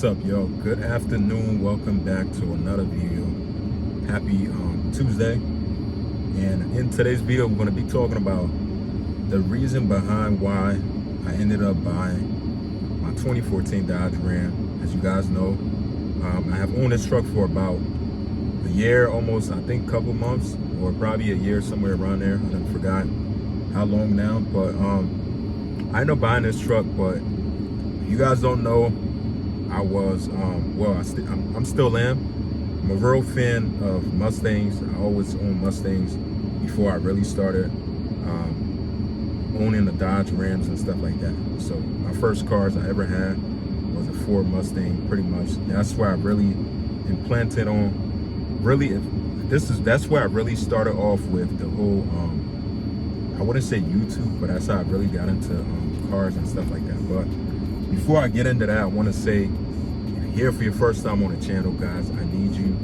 up, yo? Good afternoon. Welcome back to another video. Happy Tuesday. And in today's video, we're going to be talking about the reason behind why I ended up buying my 2014 Dodge Ram. As you guys know, I have owned this truck for about a year, almost, I think, couple months, or probably a year, somewhere around there. I done forgot how long now, but I ended up buying this truck. But if you guys don't know, I was, I'm still am. I'm a real fan of Mustangs. I always owned Mustangs before I really started owning the Dodge Rams and stuff like that. So my first cars I ever had was a Ford Mustang, pretty much. That's where I really implanted on, that's where I really started off with the whole, I wouldn't say YouTube, but that's how I really got into cars and stuff like that. But before I get into that, I want to say, if you're here for your first time on the channel, guys, I need you.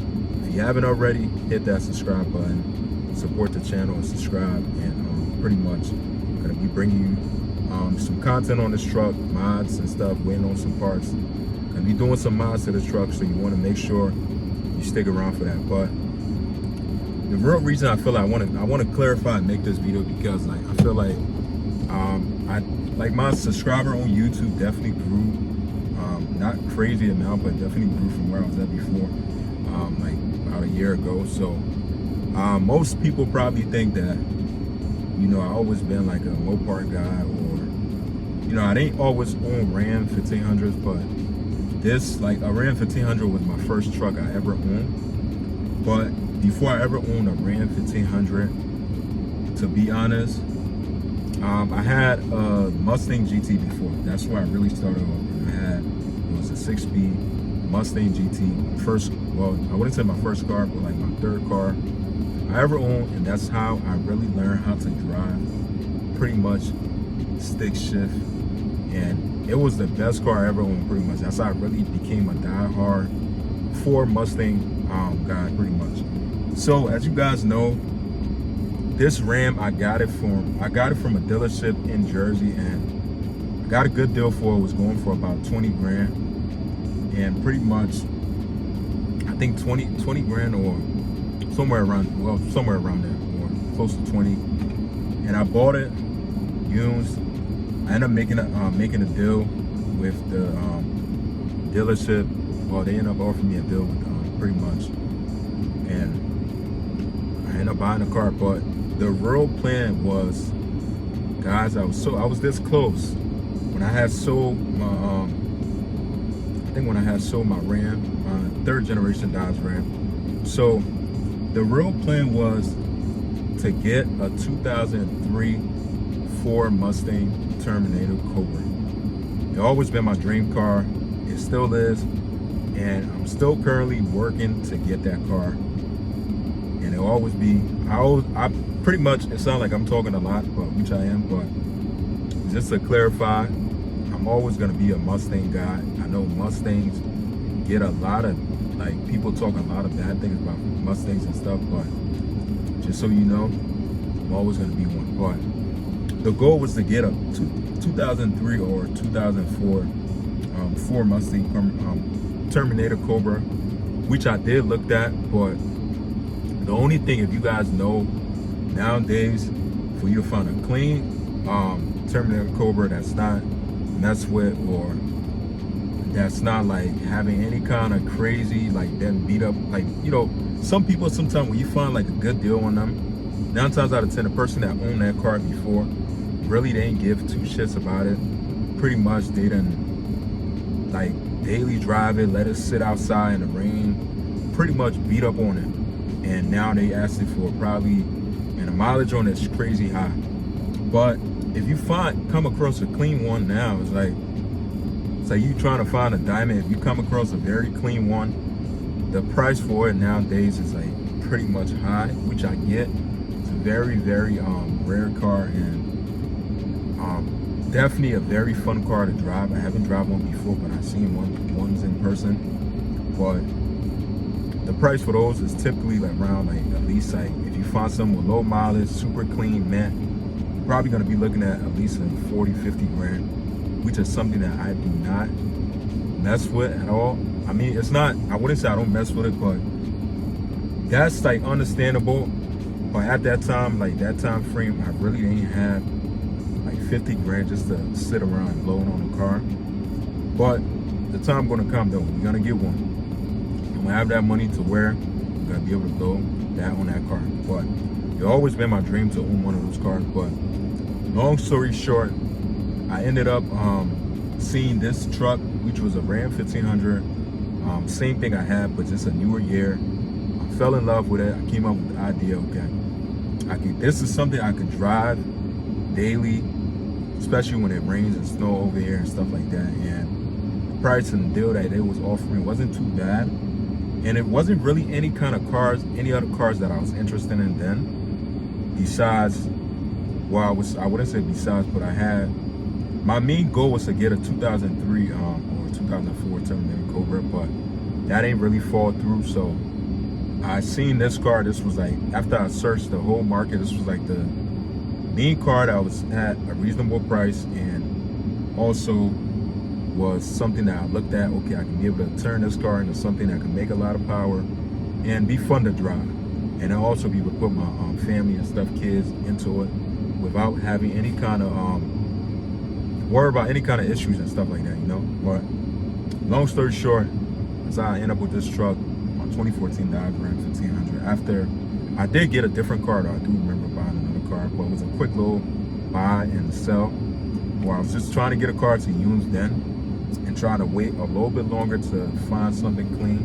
If you haven't already, hit that subscribe button, support the channel and subscribe. And pretty much gonna be bringing you some content on this truck, mods and stuff, waiting on some parts. Gonna be doing some mods to this truck, so you want to make sure you stick around for that. But the real reason I feel like I want to clarify and make this video, because like I feel like my subscriber on YouTube definitely grew, not crazy amount, but definitely grew from where I was at before, like about a year ago. So most people probably think that, you know, I always been like a Mopar guy, or, you know, I didn't always own Ram 1500s, but this, like, a Ram 1500 was my first truck I ever owned. But before I ever owned a Ram 1500, to be honest, I had a Mustang GT before. That's where I really started off. It was a 6-speed Mustang GT. First, well, I wouldn't say my first car, but like my third car I ever owned. And that's how I really learned how to drive, pretty much stick shift. And it was the best car I ever owned, pretty much. That's how I really became a die-hard Ford Mustang guy, pretty much. So as you guys know, this Ram, I got it from a dealership in Jersey, and I got a good deal for it. It was going for about 20 grand, and pretty much I think 20 grand, or somewhere around there, or close to 20. And I bought it used. I ended up making a deal with the dealership. Well, they ended up offering me a deal with pretty much, and I ended up buying the car. But the real plan was, guys, I was this close when I had sold my my Ram, my third generation Dodge Ram. So the real plan was to get a 2003 Ford Mustang Terminator Cobra. It's always been my dream car. It still is, and I'm still currently working to get that car. And it'll always be, I pretty much, it sounds like I'm talking a lot, but which I am, but just to clarify, I'm always gonna be a Mustang guy. I know Mustangs get a lot of, like, people talk a lot of bad things about Mustangs and stuff, but just so you know, I'm always gonna be one. But the goal was to get a 2003 or 2004 Ford Mustang Terminator Cobra, which I did look at. But the only thing, if you guys know, nowadays, for you to find a clean Terminator Cobra that's not messed with, or that's not like having any kind of crazy, like, them beat up, like, you know, some people, sometimes when you find like a good deal on them, 9 times out of 10, the person that owned that car before, really, they ain't give 2 shits about it. Pretty much, they done, like, daily drive it, let it sit outside in the rain, pretty much beat up on it. And now they asking for probably, and the mileage on it's crazy high. But if you come across a clean one now, it's like you trying to find a diamond. If you come across a very clean one, the price for it nowadays is like pretty much high, which I get. It's a very, very rare car, and definitely a very fun car to drive. I haven't driven one before, but I've seen ones in person. But the price for those is typically like around, like, at least, like, if you find some with low mileage, super clean, matte, you're probably going to be looking at least like 40, 50 grand, which is something that I do mess with at all. I mean, it's not, I wouldn't say I don't mess with it, but that's like understandable. But at that time, like that time frame, I really didn't have like 50 grand just to sit around and load on a car. But the time gonna come though, we're gonna get one. I'm gonna have that money to where I'm gonna be able to go that on that car. But it's always been my dream to own one of those cars. But long story short, I ended up seeing this truck, which was a Ram 1500. Same thing I had, but just a newer year. I fell in love with it. I came up with the idea, okay, this is something I could drive daily, especially when it rains and snow over here and stuff like that. And the price and the deal that they was offering wasn't too bad. And it wasn't really any kind of cars, any other cars that I was interested in then. Besides, well, I wouldn't say besides, but my main goal was to get a 2003 or 2004 Terminator Cobra, but that ain't really fall through. So I seen this car. This was like, after I searched the whole market, this was like the main car that was at a reasonable price, and also was something that I looked at, okay, I can be able to turn this car into something that can make a lot of power and be fun to drive. And I'll also be able to put my family and stuff, kids, into it without having any kind of, worry about any kind of issues and stuff like that, you know? But long story short, that's how I end up with this truck, my 2014 Dodge Ram 1500. After, I did get a different car though. I do remember buying another car, but it was a quick little buy and sell, where I was just trying to get a car to use then and trying to wait a little bit longer to find something clean.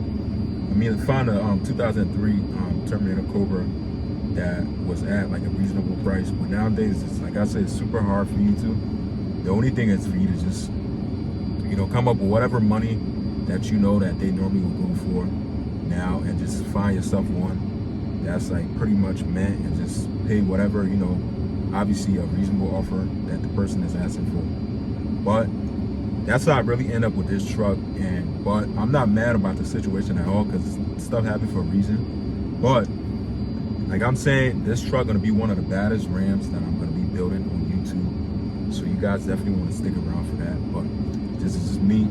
I mean, to find a 2003 Terminator Cobra that was at like a reasonable price. But nowadays, it's like I said, it's super hard for you to. The only thing is for you to just, you know, come up with whatever money that you know that they normally will go for now, and just find yourself one that's like pretty much meant, and just pay whatever, you know, obviously a reasonable offer that the person is asking for. But that's how I really end up with this truck. But I'm not mad about the situation at all, because stuff happened for a reason. But like I'm saying, this truck gonna be one of the baddest Rams that I'm gonna be building on YouTube. So you guys definitely want to stick around for that. But this is just me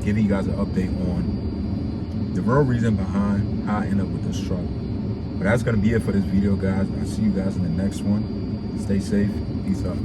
giving you guys an update on the real reason behind how I end up with this truck. But that's gonna be it for this video, guys. I'll see you guys in the next one. Stay safe. Peace out.